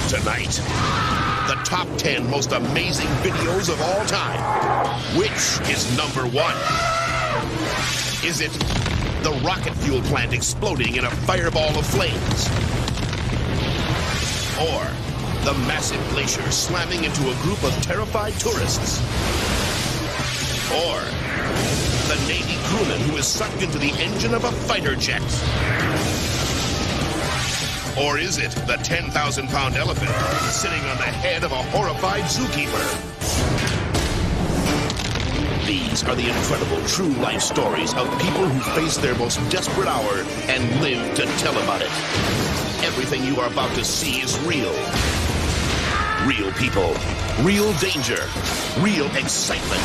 Tonight, the top 10 most amazing videos of all time. Which is number one? Is it the rocket fuel plant exploding in a fireball of flames? Or the massive glacier slamming into a group of terrified tourists? Or the Navy crewman who is sucked into the engine of a fighter jet? Or is it the 10,000-pound elephant sitting on the head of a horrified zookeeper? These are the incredible true life stories of people who face their most desperate hour and live to tell about it. Everything you are about to see is real. Real people, real danger, real excitement.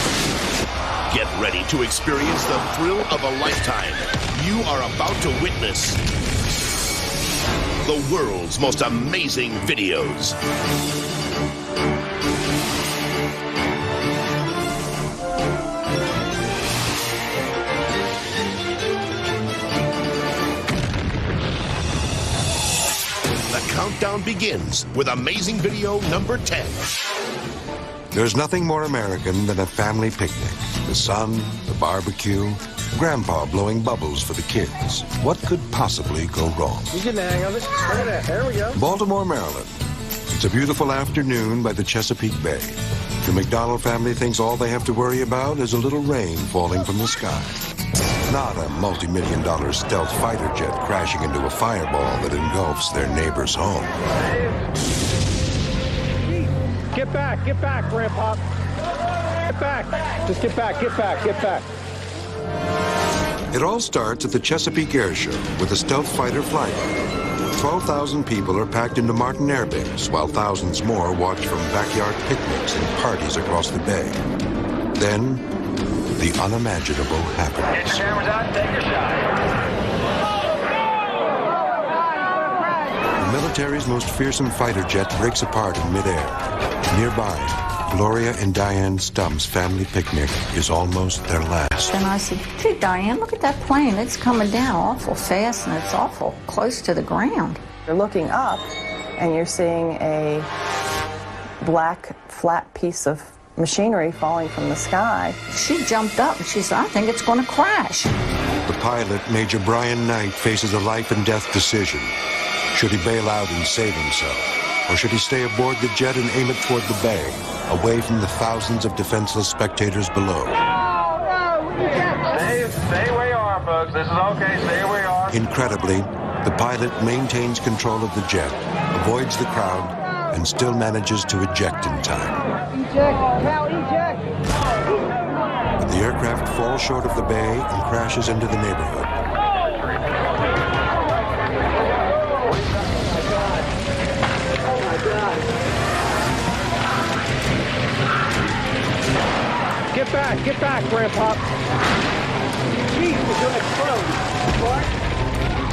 Get ready to experience the thrill of a lifetime. You are about to witness the world's most amazing videos. The countdown begins with amazing video number 10. There's nothing more American than a family picnic. The sun, the barbecue, Grandpa blowing bubbles for the kids. What could possibly go wrong? You get the hang of it. Look at that. There we go. Baltimore, Maryland. It's a beautiful afternoon by the Chesapeake Bay. The McDonald family thinks all they have to worry about is a little rain falling from the sky. Not a multi-million-dollar stealth fighter jet crashing into a fireball that engulfs their neighbor's home. Get back, Grandpa. Get back. Just get back, get back, get back. It all starts at the Chesapeake Air Show with a stealth fighter flying. 12,000 people are packed into Martin Air Base, while thousands more watch from backyard picnics and parties across the bay. Then, the unimaginable happens. Get your cameras out, take your shot. The military's most fearsome fighter jet breaks apart in midair. Nearby, Gloria and Diane Stump's family picnic is almost their last. And I said, gee, Diane, look at that plane. It's coming down awful fast, and it's awful close to the ground. You're looking up, and you're seeing a black, flat piece of machinery falling from the sky. She jumped up, and she said, I think it's going to crash. The pilot, Major Brian Knight, faces a life-and-death decision. Should he bail out and save himself? Or should he stay aboard the jet and aim it toward the bay, away from the thousands of defenseless spectators below? Stay where you are, folks. This is okay. Stay where you are. Incredibly, the pilot maintains control of the jet, avoids the crowd, and still manages to eject in time. But the aircraft falls short of the bay and crashes into the neighborhood. Get back, Grandpa. Jeez, it's going to explode. What?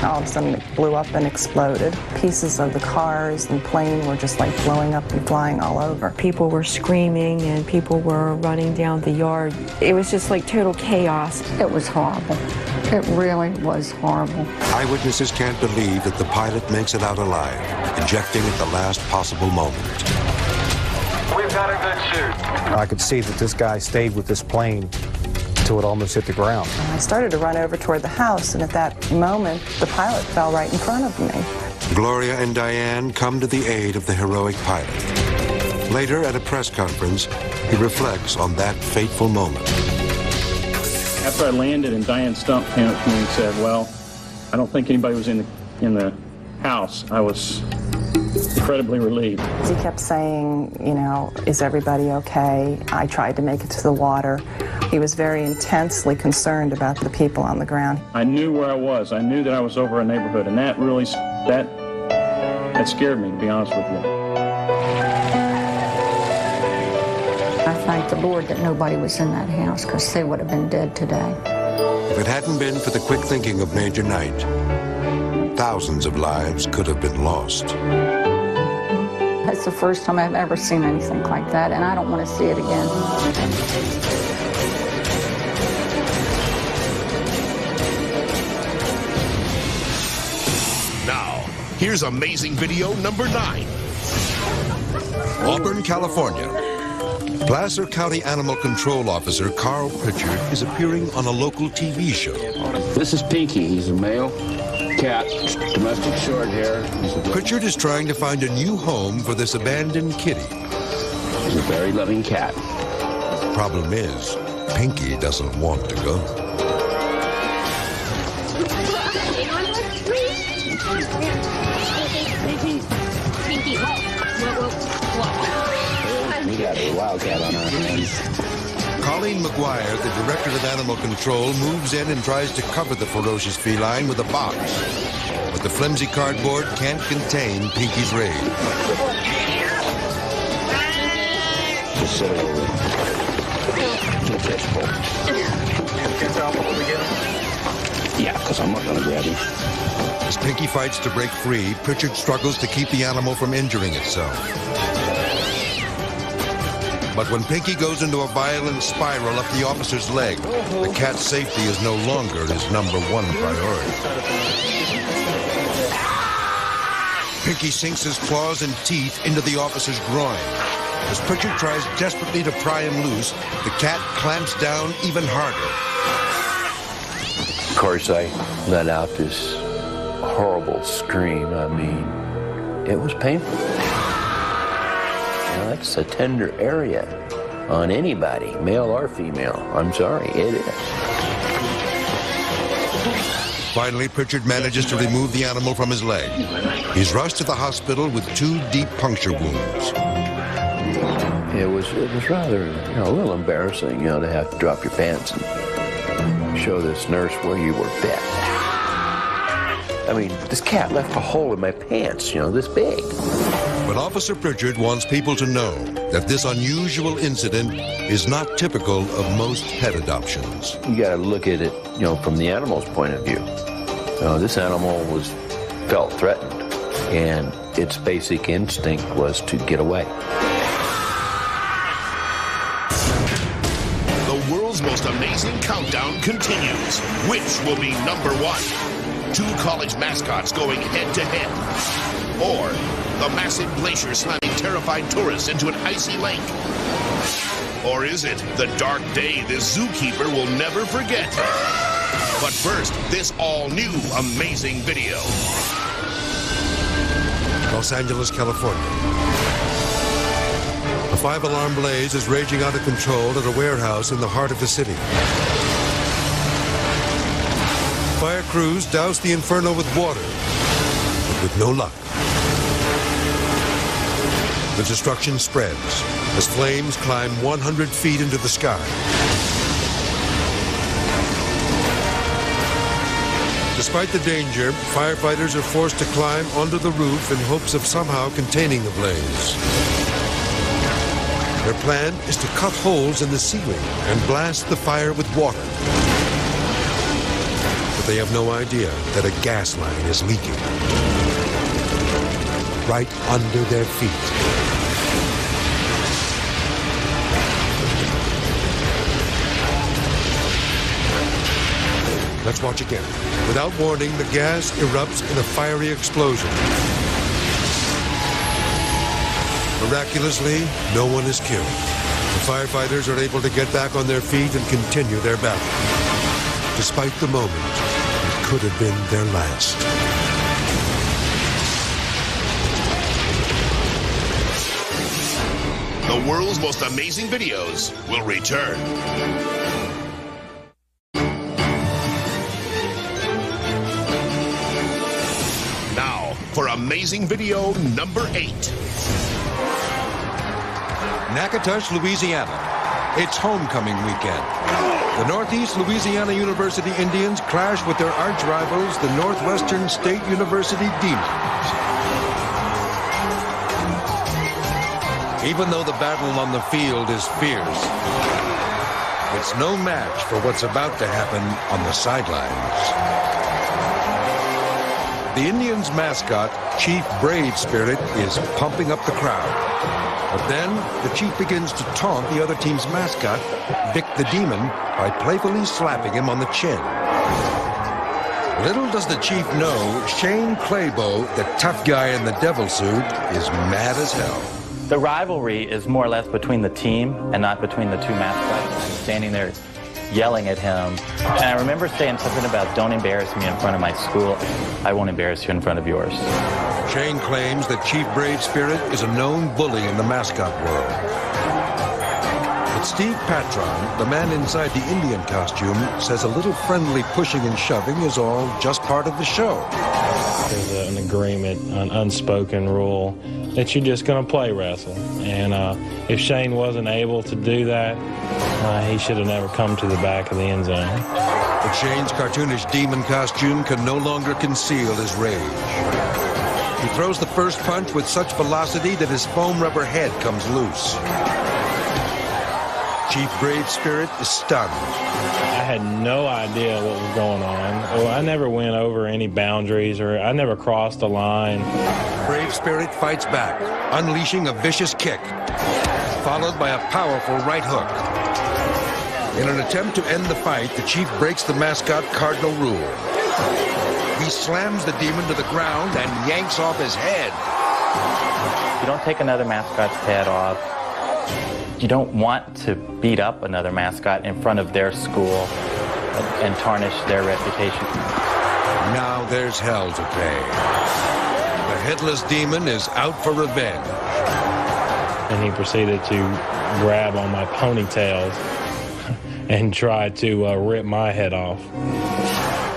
All of a sudden, it blew up and exploded. Pieces of the cars and plane were just like blowing up and flying all over. People were screaming and people were running down the yard. It was just like total chaos. It was horrible. It really was horrible. Eyewitnesses can't believe that the pilot makes it out alive, ejecting at the last possible moment. We've got a good shoot. I could see that this guy stayed with this plane until it almost hit the ground. I started to run over toward the house, and at that moment, the pilot fell right in front of me. Gloria and Diane come to the aid of the heroic pilot. Later, at a press conference, he reflects on that fateful moment. After I landed and Diane Stump came up to me and said, well, I don't think anybody was in the house, I was incredibly relieved. He kept saying, you know, is everybody okay? I tried to make it to the water. He was very intensely concerned about the people on the ground. I knew where I was. I knew that I was over a neighborhood, and that really, that scared me, to be honest with you. I thank the Lord that nobody was in that house, because they would have been dead today. If it hadn't been for the quick thinking of Major Knight, thousands of lives could have been lost. That's the first time I've ever seen anything like that, and I don't want to see it again. Now, here's amazing video number 9. Auburn, California. Placer County Animal Control Officer Carl Pritchard is appearing on a local TV show. This is Pinky. He's a male cat, domestic short hair. Pritchard is trying to find a new home for this abandoned kitty. He's a very loving cat. Problem is, Pinky doesn't want to go. We got a wildcat on our hands. Colleen McGuire, the director of animal control, moves in and tries to cover the ferocious feline with a box. But the flimsy cardboard can't contain Pinky's rage. Just sit over. Yeah, because I'm not going to grab him. As Pinky fights to break free, Pritchard struggles to keep the animal from injuring itself. But when Pinky goes into a violent spiral up the officer's leg, the cat's safety is no longer his #1 priority. Pinky sinks his claws and teeth into the officer's groin. As Pritchard tries desperately to pry him loose, the cat clamps down even harder. Of course, I let out this horrible scream. I mean, it was painful. Now, that's a tender area on anybody, male or female. I'm sorry, it is. Finally, Pritchard manages to remove the animal from his leg. He's rushed to the hospital with 2 deep puncture wounds. It was rather, a little embarrassing, to have to drop your pants and show this nurse where you were bit. I mean, this cat left a hole in my pants, this big. But Officer Pritchard wants people to know that this unusual incident is not typical of most pet adoptions. You got to look at it, from the animal's point of view. This animal felt threatened, and its basic instinct was to get away. The world's most amazing countdown continues. Which will be #1? 2 college mascots going head-to-head. Or the massive glacier slamming terrified tourists into an icy lake. Or is it the dark day this zookeeper will never forget? But first, this all-new amazing video. Los Angeles, California. A 5-alarm blaze is raging out of control at a warehouse in the heart of the city. Fire crews douse the inferno with water, but with no luck. The destruction spreads as flames climb 100 feet into the sky. Despite the danger, firefighters are forced to climb onto the roof in hopes of somehow containing the blaze. Their plan is to cut holes in the ceiling and blast the fire with water. But they have no idea that a gas line is leaking right under their feet. Let's watch again. Without warning, the gas erupts in a fiery explosion. Miraculously, no one is killed. The firefighters are able to get back on their feet and continue their battle. Despite the moment, it could have been their last. The world's most amazing videos will return. Now, for amazing video #8. Natchitoches, Louisiana. It's homecoming weekend. The Northeast Louisiana University Indians clash with their arch rivals, the Northwestern State University Demons. Even though the battle on the field is fierce, it's no match for what's about to happen on the sidelines. The Indians' mascot, Chief Brave Spirit, is pumping up the crowd. But then, the Chief begins to taunt the other team's mascot, Vic the Demon, by playfully slapping him on the chin. Little does the Chief know, Shane Claybo, the tough guy in the devil suit, is mad as hell. The rivalry is more or less between the team and not between the two mascots. I'm standing there yelling at him. And I remember saying something about, don't embarrass me in front of my school. I won't embarrass you in front of yours. Shane claims that Chief Brave Spirit is a known bully in the mascot world. But Steve Patron, the man inside the Indian costume, says a little friendly pushing and shoving is all just part of the show. There's an agreement, an unspoken rule, that you're just going to play wrestle. And if Shane wasn't able to do that, he should have never come to the back of the end zone. But Shane's cartoonish demon costume can no longer conceal his rage. He throws the first punch with such velocity that his foam rubber head comes loose. Chief Brave Spirit is stunned. I had no idea what was going on. Well, I never went over any boundaries, or I never crossed a line. Brave Spirit fights back, unleashing a vicious kick, followed by a powerful right hook. In an attempt to end the fight, the Chief breaks the mascot cardinal rule. He slams the demon to the ground and yanks off his head. You don't take another mascot's head off. You don't want to beat up another mascot in front of their school and tarnish their reputation. Now there's hell to pay. The headless demon is out for revenge. And he proceeded to grab on my ponytails and try to rip my head off.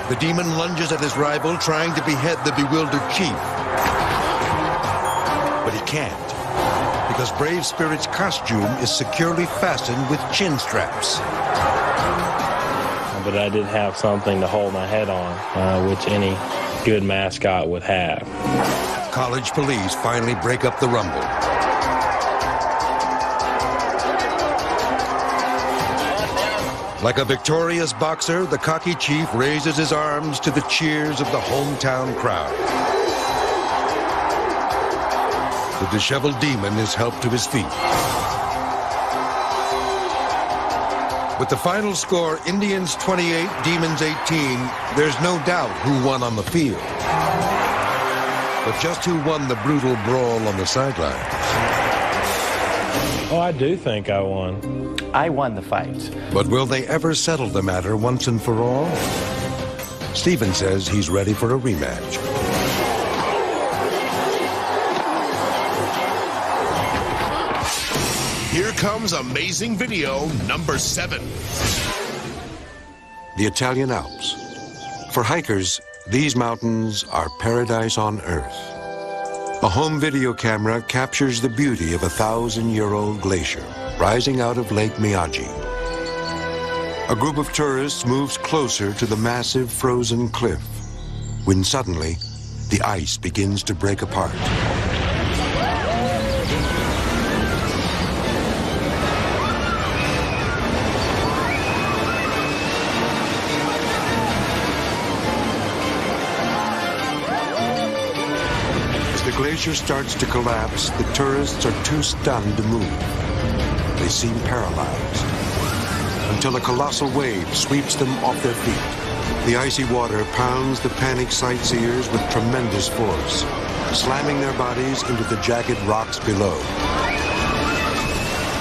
The demon lunges at his rival, trying to behead the bewildered Chief. But he can't, because Brave Spirit's costume is securely fastened with chin straps. But I did have something to hold my head on, which any good mascot would have. College police finally break up the rumble. Like a victorious boxer, the cocky Chief raises his arms to the cheers of the hometown crowd. The disheveled demon is helped to his feet. With the final score, Indians 28, Demons 18, there's no doubt who won on the field. But just who won the brutal brawl on the sidelines? Oh, I do think I won. I won the fight. But will they ever settle the matter once and for all? Steven says he's ready for a rematch. Here comes amazing video number 7. The Italian Alps. For hikers, these mountains are paradise on earth. A home video camera captures the beauty of a 1,000-year-old glacier rising out of Lake Miyagi. A group of tourists moves closer to the massive frozen cliff when suddenly the ice begins to break apart. As the glacier starts to collapse, the tourists are too stunned to move. They seem paralyzed until a colossal wave sweeps them off their feet. The icy water pounds the panicked sightseers with tremendous force, slamming their bodies into the jagged rocks below.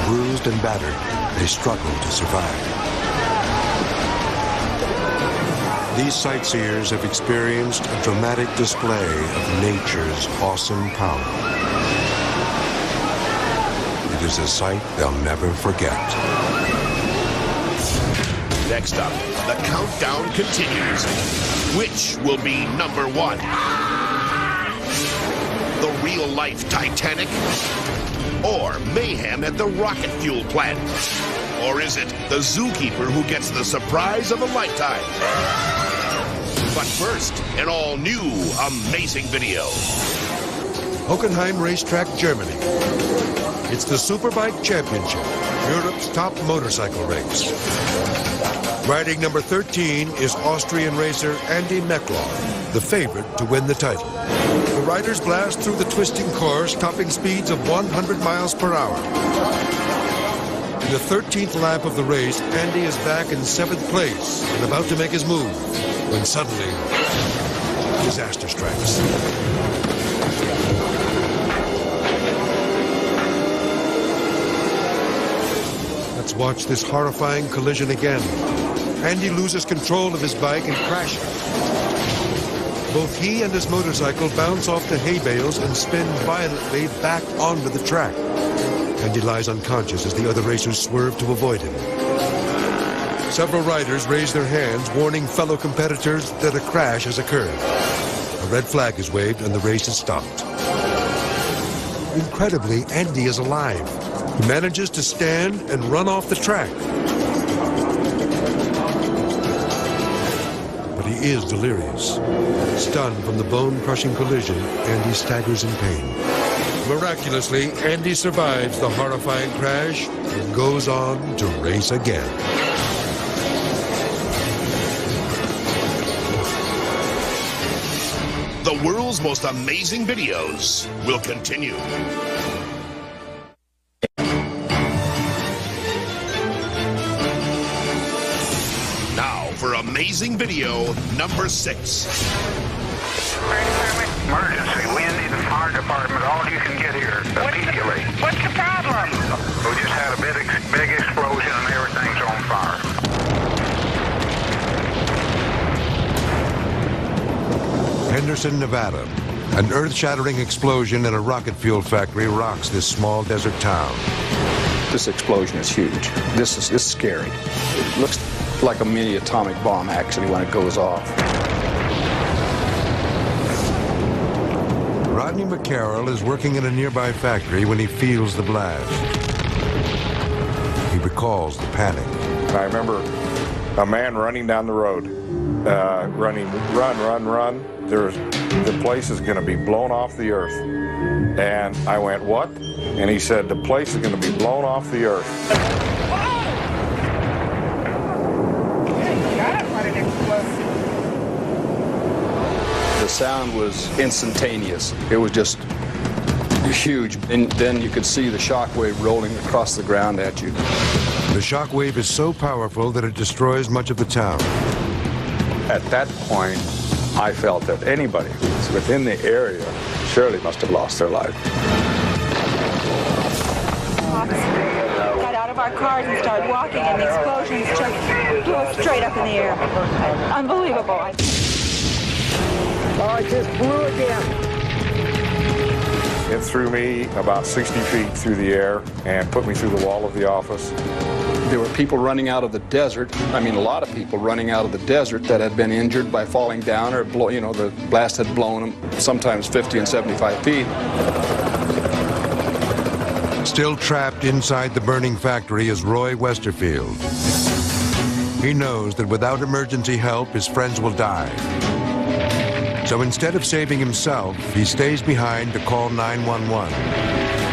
Bruised and battered, they struggle to survive. These sightseers have experienced a dramatic display of nature's awesome power. It is a sight they'll never forget. Next up, the countdown continues. Which will be number 1? The real-life Titanic? Or mayhem at the rocket fuel plant? Or is it the zookeeper who gets the surprise of a lifetime? But first, an all-new amazing video. Hockenheim Racetrack, Germany. It's the Superbike Championship, Europe's top motorcycle race. Riding number 13 is Austrian racer Andy Meckloff, the favorite to win the title. The riders blast through the twisting course, topping speeds of 100 miles per hour. In the 13th lap of the race, Andy is back in 7th place and about to make his move, when suddenly, disaster strikes. Pilots watch this horrifying collision again. Andy loses control of his bike and crashes. Both he and his motorcycle bounce off the hay bales and spin violently back onto the track. Andy lies unconscious as the other racers swerve to avoid him. Several riders raise their hands, warning fellow competitors that a crash has occurred. A red flag is waved and the race is stopped. Incredibly, Andy is alive. He manages to stand and run off the track. But he is delirious. Stunned from the bone-crushing collision, Andy staggers in pain. Miraculously, Andy survives the horrifying crash and goes on to race again. The world's most amazing videos will continue. Now for amazing video number 6. Emergency. We need the fire department. All you can get here immediately. What's the problem? We just had a big explosion and everything's on fire. Henderson, Nevada. An earth-shattering explosion in a rocket fuel factory rocks this small desert town. This explosion is huge. This is scary. It looks like a mini atomic bomb, actually, when it goes off. Rodney McCarroll is working in a nearby factory when he feels the blast. He recalls the panic. I remember a man running down the road, run. The place is going to be blown off the earth. And I went, what? And he said, the place is going to be blown off the earth. The sound was instantaneous. It was just huge. And then you could see the shock wave rolling across the ground at you. The shock wave is so powerful that it destroys much of the town. At that point, I felt that anybody who was within the area surely must have lost their life. Got out of our cars and started walking, and the explosions just blew us straight up in the air. Unbelievable. Oh, it just blew again. It threw me about 60 feet through the air and put me through the wall of the office. There were people running out of the desert. I mean, a lot of people running out of the desert that had been injured by falling down or, the blast had blown them, sometimes 50 and 75 feet. Still trapped inside the burning factory is Roy Westerfield. He knows that without emergency help, his friends will die. So instead of saving himself, he stays behind to call 911.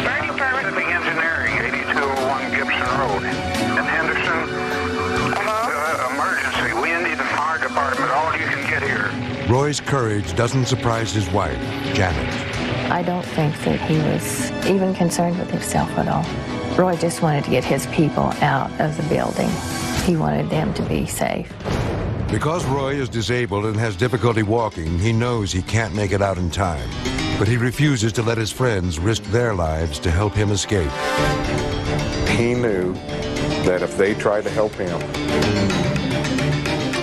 Fire department of the engineering, 8201 Gibson Road. In Henderson, emergency. We need the fire department. All you can get here. Roy's courage doesn't surprise his wife, Janet. I don't think that he was even concerned with himself at all. Roy just wanted to get his people out of the building. He wanted them to be safe. Because Roy is disabled and has difficulty walking, he knows he can't make it out in time. But he refuses to let his friends risk their lives to help him escape. He knew that if they tried to help him,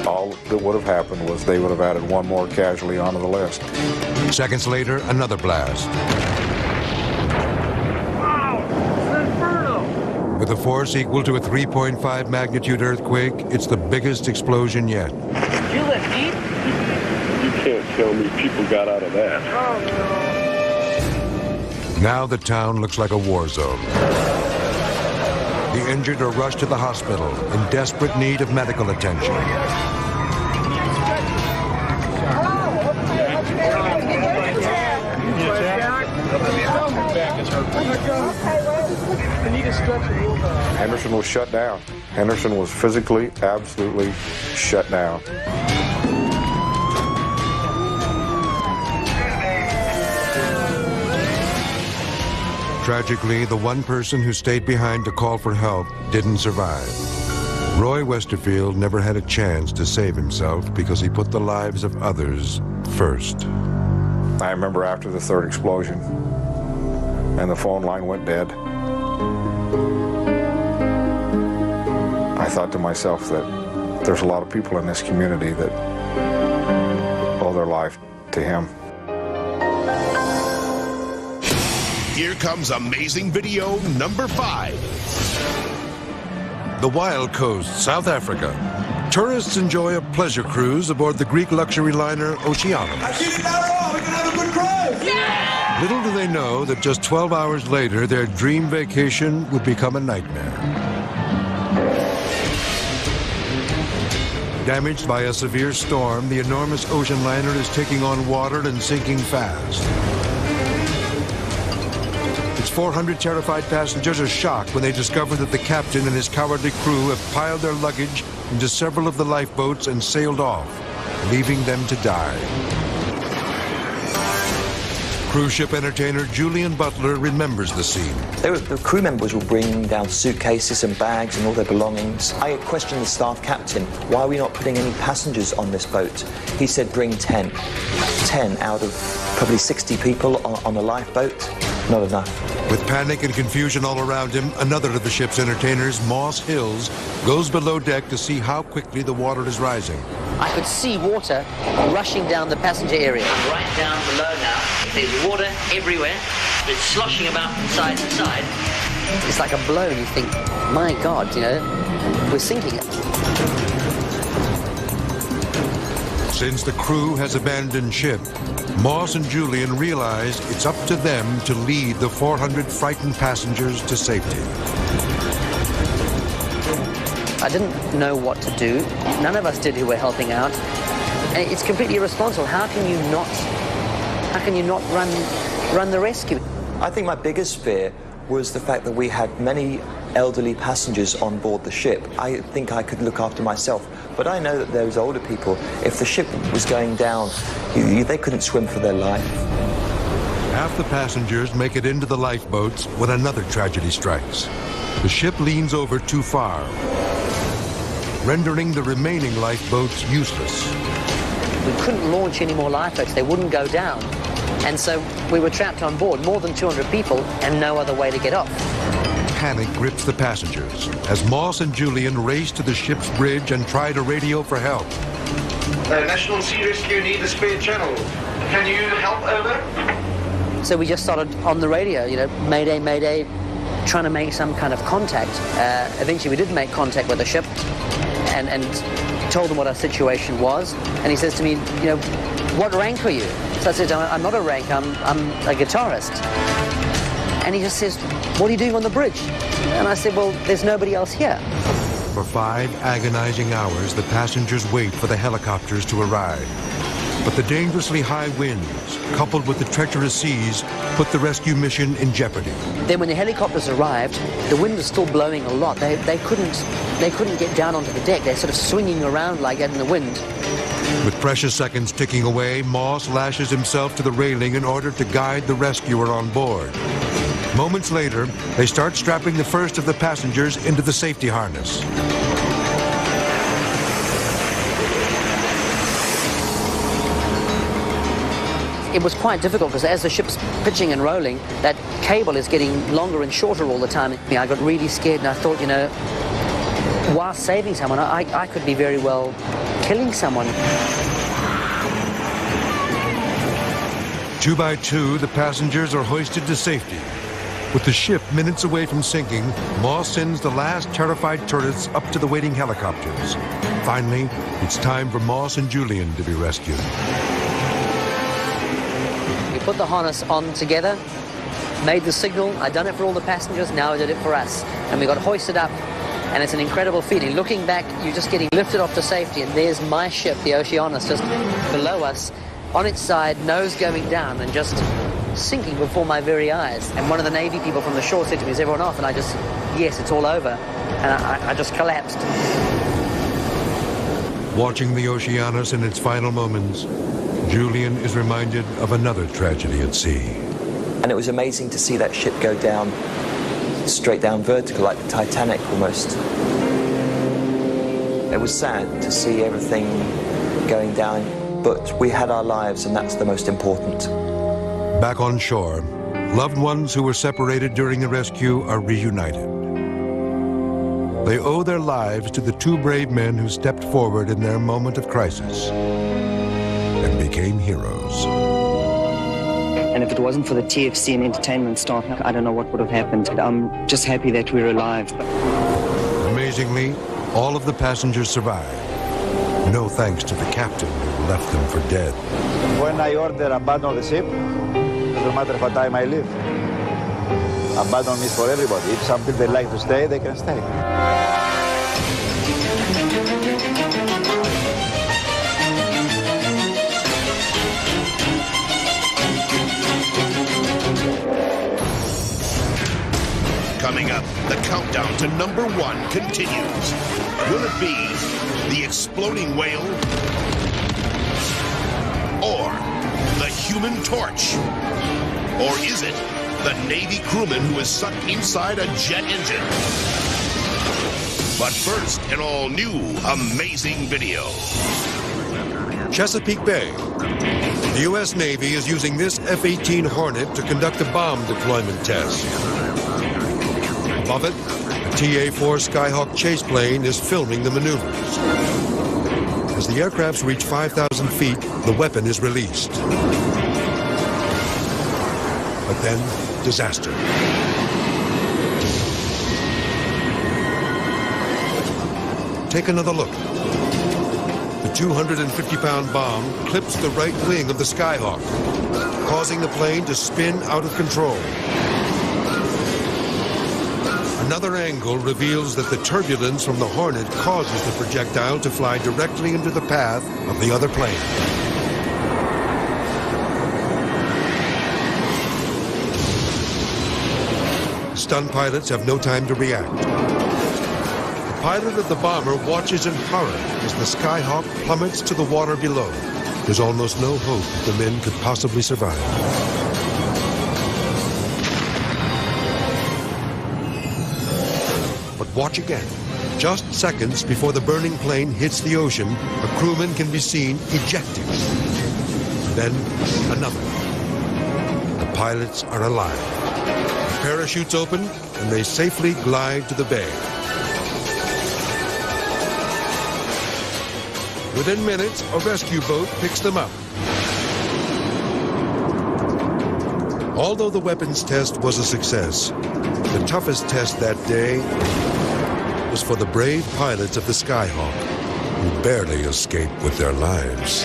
all that would have happened was they would have added one more casualty onto the list. Seconds later, another blast. Wow, it's an inferno. With a force equal to a 3.5 magnitude earthquake, it's the biggest explosion yet. Did you let heat? You can't tell me people got out of that. Oh, no. Now the town looks like a war zone. The injured are rushed to the hospital in desperate need of medical attention. Henderson was shut down. Henderson was physically, absolutely shut down. Tragically, the one person who stayed behind to call for help didn't survive. Roy Westerfield never had a chance to save himself because he put the lives of others first. I remember after the third explosion, and the phone line went dead. thought to myself that there's a lot of people in this community that owe their life to him. Here comes amazing video number 5. The Wild Coast, South Africa. Tourists enjoy a pleasure cruise aboard the Greek luxury liner Oceanus. Little do they know that just 12 hours later, their dream vacation would become a nightmare. Damaged by a severe storm, the enormous ocean liner is taking on water and sinking fast. Its 400 terrified passengers are shocked when they discover that the captain and his cowardly crew have piled their luggage into several of the lifeboats and sailed off, leaving them to die. Cruise ship entertainer Julian Butler remembers the scene. The crew members were bringing down suitcases and bags and all their belongings. I questioned the staff captain, why are we not putting any passengers on this boat? He said bring 10. 10 out of probably 60 people on a lifeboat. Not enough. With panic and confusion all around him, another of the ship's entertainers, Moss Hills, goes below deck to see how quickly the water is rising. I could see water rushing down the passenger area. I'm right down below now. There's water everywhere. It's sloshing about from side to side. It's like a blow, and you think, my God, you know, we're sinking. Since the crew has abandoned ship, Moss and Julian realize it's up to them to lead the 400 frightened passengers to safety. I didn't know what to do. None of us did who were helping out. And it's completely irresponsible. How can you not run the rescue? I think my biggest fear was the fact that we had many elderly passengers on board the ship. I think I could look after myself, but I know that there was older people. If the ship was going down, they couldn't swim for their life. Half the passengers make it into the lifeboats when another tragedy strikes. The ship leans over too far, rendering the remaining lifeboats useless. We couldn't launch any more lifeboats. They wouldn't go down. And so we were trapped on board, more than 200 people, and no other way to get off. Panic grips the passengers as Moss and Julian race to the ship's bridge and try to radio for help. National Sea Rescue need a spare channel. Can you help, over? So we just started on the radio, you know, Mayday, Mayday, trying to make some kind of contact. Eventually we did make contact with the ship and told them what our situation was. And he says to me, you know, what rank are you? So I said, I'm not a rank, I'm a guitarist. And he just says, what are you doing on the bridge? And I said, well, there's nobody else here. For 5 agonizing hours, the passengers wait for the helicopters to arrive. But the dangerously high winds, coupled with the treacherous seas, put the rescue mission in jeopardy. Then when the helicopters arrived, the wind was still blowing a lot. They couldn't get down onto the deck. They're sort of swinging around like that in the wind. With precious seconds ticking away, Moss lashes himself to the railing in order to guide the rescuer on board. Moments later, they start strapping the first of the passengers into the safety harness. It was quite difficult because as the ship's pitching and rolling, that cable is getting longer and shorter all the time. I got really scared and I thought, you know, while saving someone, I could be very well killing someone. 2 by 2, the passengers are hoisted to safety. With the ship minutes away from sinking, Moss sends the last terrified tourists up to the waiting helicopters. Finally, it's time for Moss and Julian to be rescued. We put the harness on together, made the signal. I'd done it for all the passengers, now I did it for us. And we got hoisted up, and it's an incredible feeling. Looking back, you're just getting lifted off to safety, and there's my ship, the Oceanus, just below us, on its side, nose going down, and just sinking before my very eyes. And one of the Navy people from the shore said to me, is everyone off? And I just, yes, it's all over. And I just collapsed. Watching the Oceanus in its final moments, Julian is reminded of another tragedy at sea. And it was amazing to see that ship go down, straight down vertical, like the Titanic almost. It was sad to see everything going down, but we had our lives, and that's the most important. Back on shore, loved ones who were separated during the rescue are reunited. They owe their lives to the two brave men who stepped forward in their moment of crisis and became heroes. And if it wasn't for the TFC and entertainment staff, I don't know what would have happened. I'm just happy that we're alive. Amazingly, all of the passengers survived. No thanks to the captain who left them for dead. When I order abandon the ship, it doesn't matter what time I leave. Abandon is for everybody. If some people like to stay, they can stay. Coming up, the countdown to #1 continues. Will it be the exploding whale or the Human Torch? Or is it the Navy crewman who is sucked inside a jet engine? But first, an all-new, amazing video. Chesapeake Bay. The U.S. Navy is using this F-18 Hornet to conduct a bomb deployment test. Above it, a TA-4 Skyhawk chase plane is filming the maneuvers. As the aircrafts reach 5,000 feet, the weapon is released. But then, disaster. Take another look. The 250-pound bomb clips the right wing of the Skyhawk, causing the plane to spin out of control. Another angle reveals that the turbulence from the Hornet causes the projectile to fly directly into the path of the other plane. Stunned pilots have no time to react. The pilot of the bomber watches in horror as the Skyhawk plummets to the water below. There's almost no hope that the men could possibly survive. But watch again. Just seconds before the burning plane hits the ocean, a crewman can be seen ejecting. Then another. The pilots are alive. The parachutes open, and they safely glide to the bay. Within minutes, a rescue boat picks them up. Although the weapons test was a success, the toughest test that day was for the brave pilots of the Skyhawk, who barely escaped with their lives.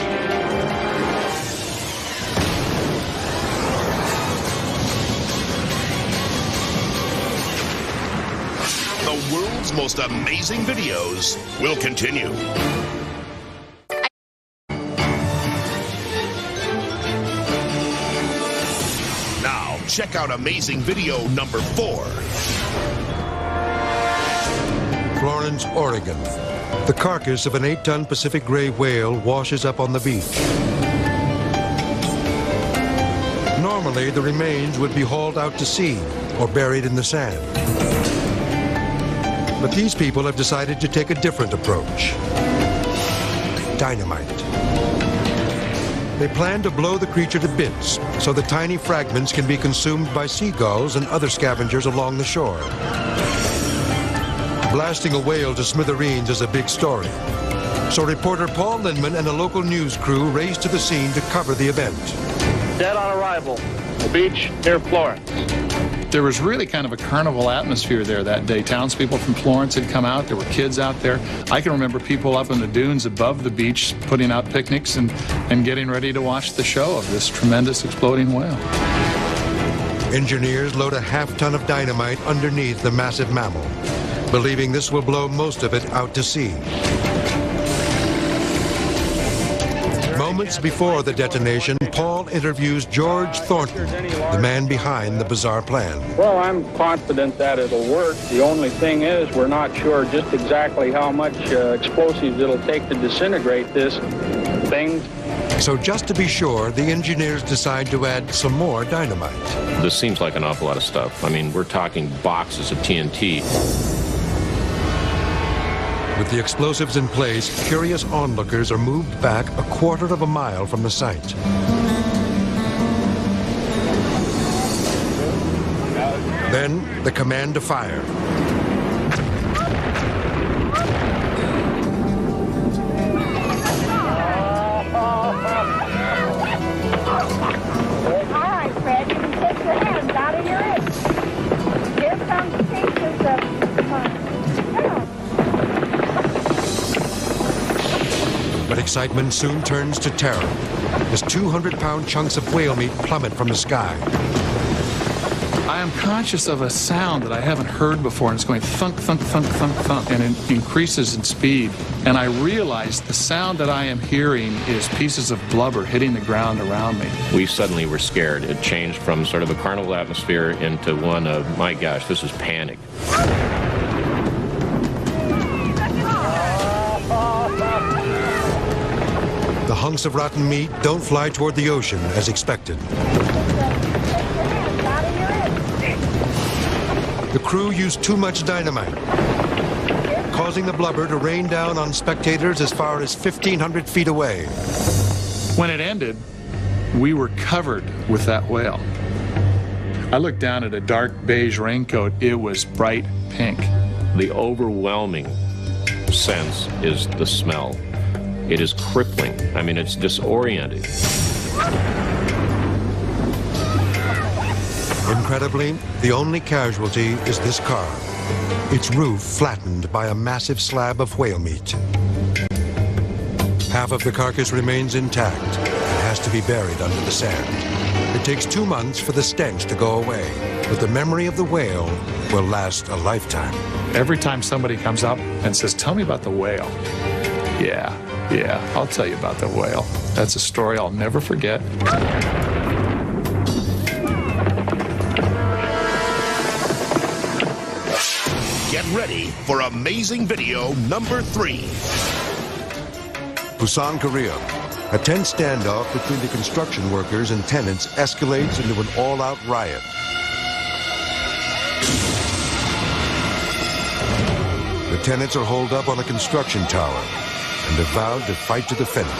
The world's most amazing videos will continue. Now, check out amazing video number 4. Florence, Oregon. The carcass of an 8-ton Pacific gray whale washes up on the beach. Normally, the remains would be hauled out to sea or buried in the sand. But these people have decided to take a different approach. Dynamite. They plan to blow the creature to bits so the tiny fragments can be consumed by seagulls and other scavengers along the shore. Blasting a whale to smithereens is a big story. So reporter Paul Lindman and a local news crew race to the scene to cover the event. Dead on arrival, the beach near Florence. There was really kind of a carnival atmosphere there that day. Townspeople from Florence had come out. There were kids out there. I can remember people up in the dunes above the beach putting out picnics and getting ready to watch the show of this tremendous exploding whale. Engineers load a half-ton of dynamite underneath the massive mammal, believing this will blow most of it out to sea. Moments before the detonation, Paul interviews George Thornton, the man behind the bizarre plan. Well, I'm confident that it'll work. The only thing is we're not sure just exactly how much explosives it'll take to disintegrate this thing. So just to be sure, the engineers decide to add some more dynamite. This seems like an awful lot of stuff. I mean, we're talking boxes of TNT. With the explosives in place, curious onlookers are moved back a quarter of a mile from the site. Then, the command to fire. Excitement soon turns to terror as 200-pound chunks of whale meat plummet from the sky. I am conscious of a sound that I haven't heard before, and it's going thunk, thunk, thunk, thunk, thunk, and it increases in speed. And I realize the sound that I am hearing is pieces of blubber hitting the ground around me. We suddenly were scared. It changed from sort of a carnival atmosphere into one of, my gosh, this is panic. The hunks of rotten meat don't fly toward the ocean as expected. The crew used too much dynamite, causing the blubber to rain down on spectators as far as 1,500 feet away. When it ended, we were covered with that whale. I looked down at a dark beige raincoat. It was bright pink. The overwhelming sense is the smell. It is crippling. I mean, it's disorienting. Incredibly, the only casualty is this car. Its roof flattened by a massive slab of whale meat. Half of the carcass remains intact and has to be buried under the sand. It takes 2 months for the stench to go away, but the memory of the whale will last a lifetime. Every time somebody comes up and says, "Tell me about the whale." Yeah, I'll tell you about the whale. That's a story I'll never forget. Get ready for amazing video number 3. Busan, Korea. A tense standoff between the construction workers and tenants escalates into an all-out riot. The tenants are holed up on a construction tower and have vowed to fight to the finish.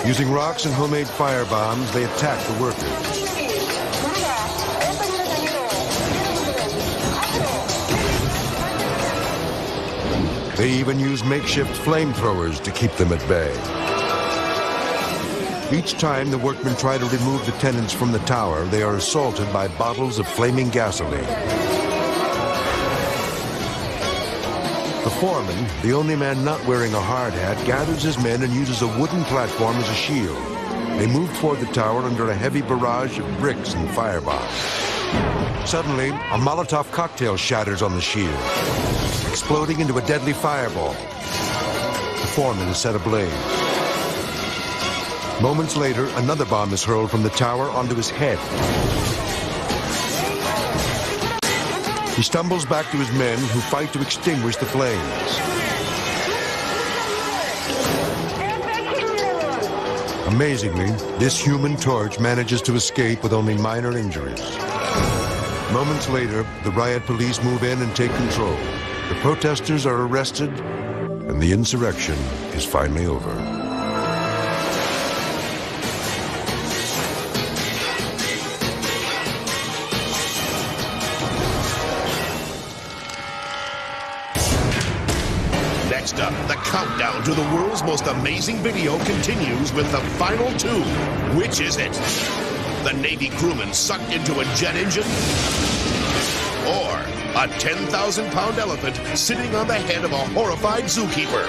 Using rocks and homemade fire bombs, they attack the workers. They even use makeshift flamethrowers to keep them at bay. Each time the workmen try to remove the tenants from the tower, they are assaulted by bottles of flaming gasoline. The foreman, the only man not wearing a hard hat, gathers his men and uses a wooden platform as a shield. They move toward the tower under a heavy barrage of bricks and firebombs. Suddenly, a Molotov cocktail shatters on the shield, exploding into a deadly fireball. The foreman is set ablaze. Moments later, another bomb is hurled from the tower onto his head. He stumbles back to his men, who fight to extinguish the flames. Amazingly, this human torch manages to escape with only minor injuries. Moments later, the riot police move in and take control. The protesters are arrested, and the insurrection is finally over. Next up, the countdown to the world's most amazing video continues with the final 2. Which is it? The Navy crewman sucked into a jet engine? Or a 10,000-pound elephant sitting on the head of a horrified zookeeper?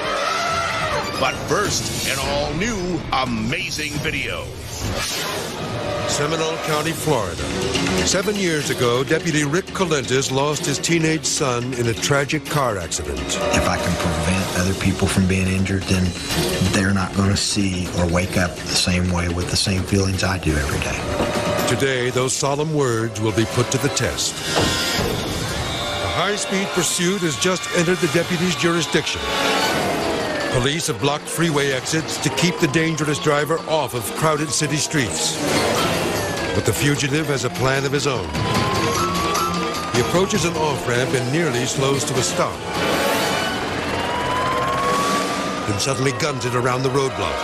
But first, an all-new, amazing video. Seminole County, Florida. 7 years ago, Deputy Rick Colentes lost his teenage son in a tragic car accident. If I can prevent other people from being injured, then they're not going to see or wake up the same way with the same feelings I do every day. Today, those solemn words will be put to the test. A high-speed pursuit has just entered the deputy's jurisdiction. Police have blocked freeway exits to keep the dangerous driver off of crowded city streets. But the fugitive has a plan of his own. He approaches an off-ramp and nearly slows to a stop. Then suddenly guns it around the roadblock.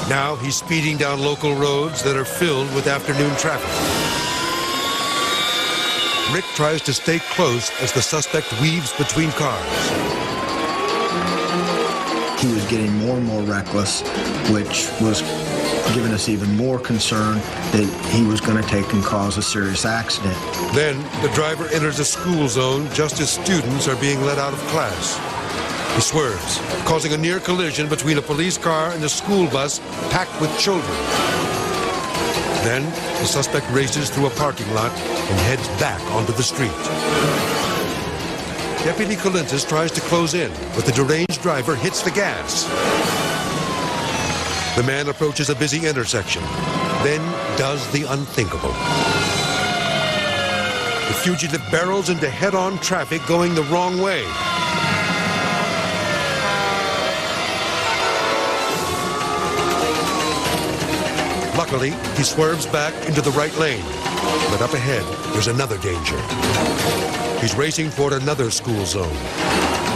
Now he's speeding down local roads that are filled with afternoon traffic. Rick tries to stay close as the suspect weaves between cars. he was getting more and more reckless, which was giving us even more concern that he was going to take and cause a serious accident. Then the driver enters a school zone just as students are being let out of class. He swerves, causing a near collision between a police car and a school bus packed with children. Then the suspect races through a parking lot and heads back onto the street. Deputy Colintis tries to close in, but the deranged driver hits the gas. The man approaches a busy intersection, then does the unthinkable. The fugitive barrels into head-on traffic going the wrong way. Luckily, he swerves back into the right lane. But up ahead, there's another danger. He's racing toward another school zone.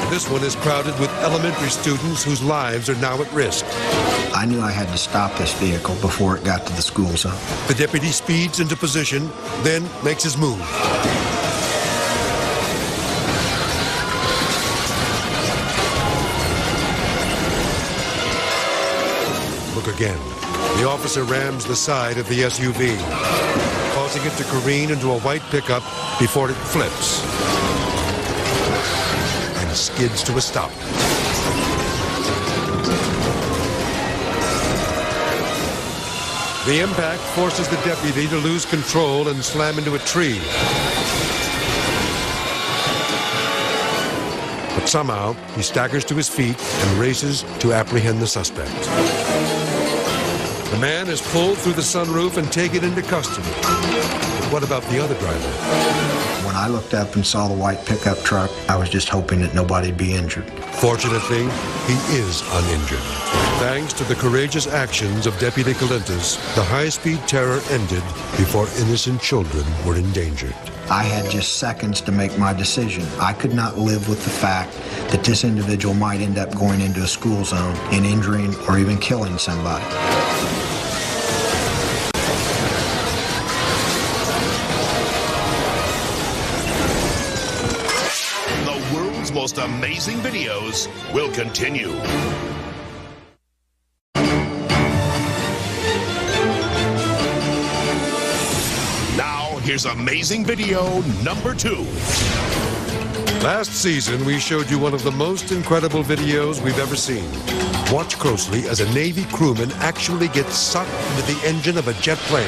This one is crowded with elementary students whose lives are now at risk. I knew I had to stop this vehicle before it got to the school zone. The deputy speeds into position, then makes his move. Look again. The officer rams the side of the SUV, causing it to careen into a white pickup before it flips and skids to a stop. The impact forces the deputy to lose control and slam into a tree. But somehow, he staggers to his feet and races to apprehend the suspect. The man is pulled through the sunroof and taken into custody. But what about the other driver? When I looked up and saw the white pickup truck, I was just hoping that nobody'd be injured. Fortunately, he is uninjured. Thanks to the courageous actions of Deputy Colintis, the high-speed terror ended before innocent children were endangered. I had just seconds to make my decision. I could not live with the fact that this individual might end up going into a school zone and injuring or even killing somebody. The world's most amazing videos will continue. Here's amazing video number 2. Last season, we showed you one of the most incredible videos we've ever seen. Watch closely as a Navy crewman actually gets sucked into the engine of a jet plane.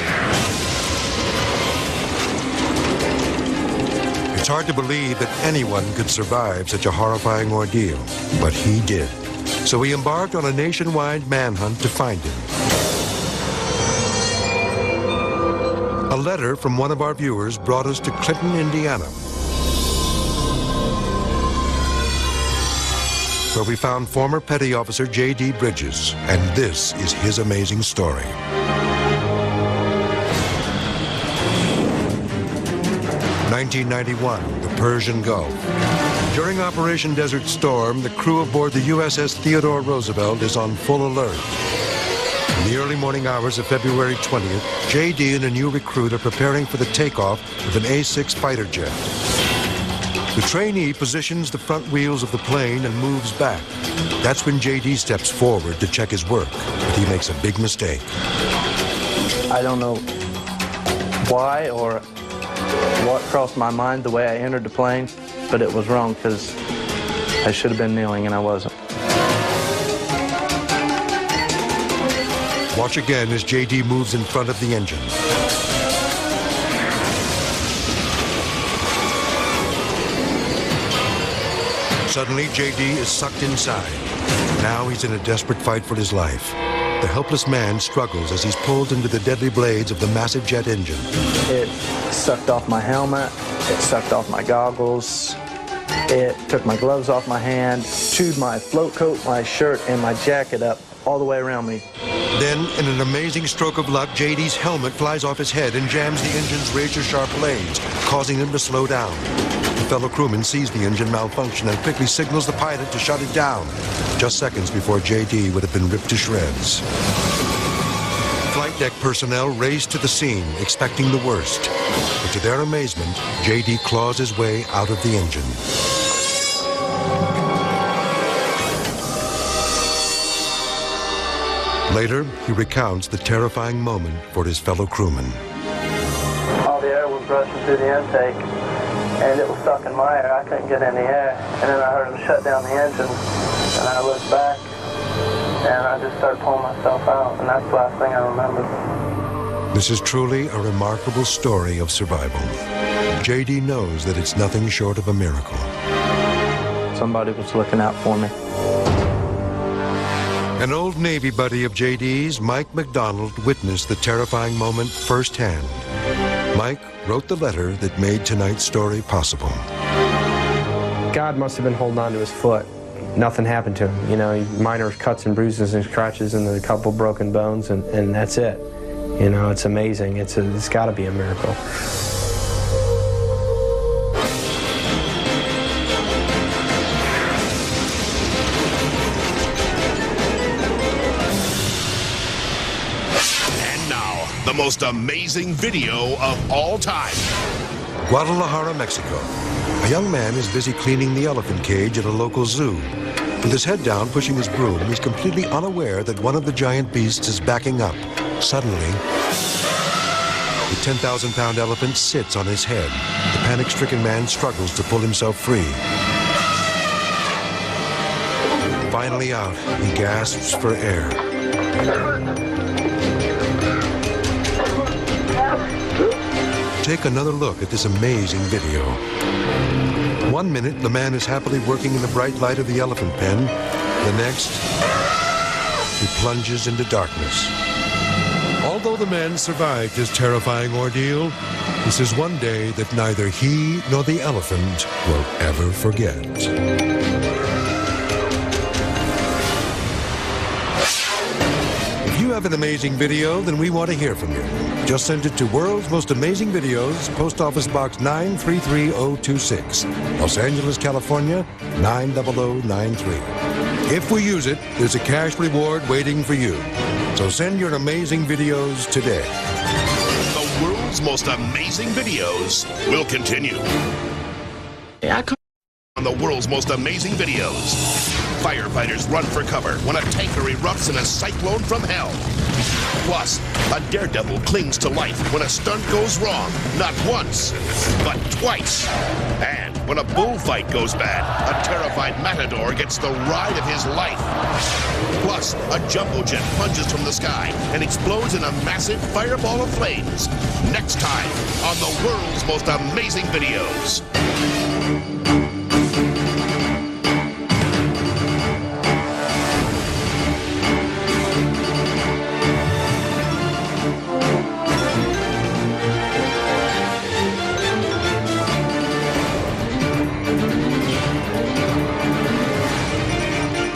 It's hard to believe that anyone could survive such a horrifying ordeal, but he did. So we embarked on a nationwide manhunt to find him. A letter from one of our viewers brought us to Clinton, Indiana, where we found former Petty Officer J.D. Bridges, and this is his amazing story. ...1991, the Persian Gulf. During Operation Desert Storm, the crew aboard the USS Theodore Roosevelt is on full alert. In the early morning hours of February 20th, J.D. and a new recruit are preparing for the takeoff of an A-6 fighter jet. The trainee positions the front wheels of the plane and moves back. That's when J.D. steps forward to check his work, but he makes a big mistake. I don't know why or what crossed my mind the way I entered the plane, but it was wrong because I should have been kneeling and I wasn't. Watch again as J.D. moves in front of the engine. Suddenly, J.D. is sucked inside. Now he's in a desperate fight for his life. The helpless man struggles as he's pulled into the deadly blades of the massive jet engine. It sucked off my helmet. It sucked off my goggles. It took my gloves off my hand, chewed my float coat, my shirt, and my jacket up all the way around me. Then, in an amazing stroke of luck, J.D.'s helmet flies off his head and jams the engine's razor-sharp blades, causing him to slow down. The fellow crewman sees the engine malfunction and quickly signals the pilot to shut it down, just seconds before J.D. would have been ripped to shreds. Flight deck personnel race to the scene, expecting the worst. But to their amazement, J.D. claws his way out of the engine. Later, he recounts the terrifying moment for his fellow crewmen. All the air was rushing through the intake, and it was stuck in my air. I couldn't get any air. And then I heard them shut down the engines, and I looked back, and I just started pulling myself out, and that's the last thing I remember. This is truly a remarkable story of survival. J.D. knows that it's nothing short of a miracle. Somebody was looking out for me. An old Navy buddy of J.D.'s, Mike McDonald, witnessed the terrifying moment firsthand. Mike wrote the letter that made tonight's story possible. God must have been holding on to his foot. Nothing happened to him. You know, minor cuts and bruises and scratches and a couple broken bones, and that's it. You know, it's amazing. It's got to be a miracle. The most amazing video of all time. Guadalajara, Mexico. A young man is busy cleaning the elephant cage at a local zoo. With his head down, pushing his broom, he's completely unaware that one of the giant beasts is backing up. Suddenly, the 10,000-pound elephant sits on his head. The panic-stricken man struggles to pull himself free. Finally out, he gasps for air. Take another look at this amazing video. 1 minute, the man is happily working in the bright light of the elephant pen. The next, he plunges into darkness. Although the man survived his terrifying ordeal, this is one day that neither he nor the elephant will ever forget. If you have an amazing video, then we want to hear from you. Just send it to World's Most Amazing Videos, Post Office Box 933026, Los Angeles, California, 90093. If we use it, there's a cash reward waiting for you. So send your amazing videos today. The World's Most Amazing Videos will continue. On the World's Most Amazing Videos, firefighters run for cover when a tanker erupts in a cyclone from hell. Plus, a daredevil clings to life when a stunt goes wrong, not once, but twice. And when a bullfight goes bad, a terrified matador gets the ride of his life. Plus, a jumbo jet plunges from the sky and explodes in a massive fireball of flames. Next time on the World's Most Amazing Videos.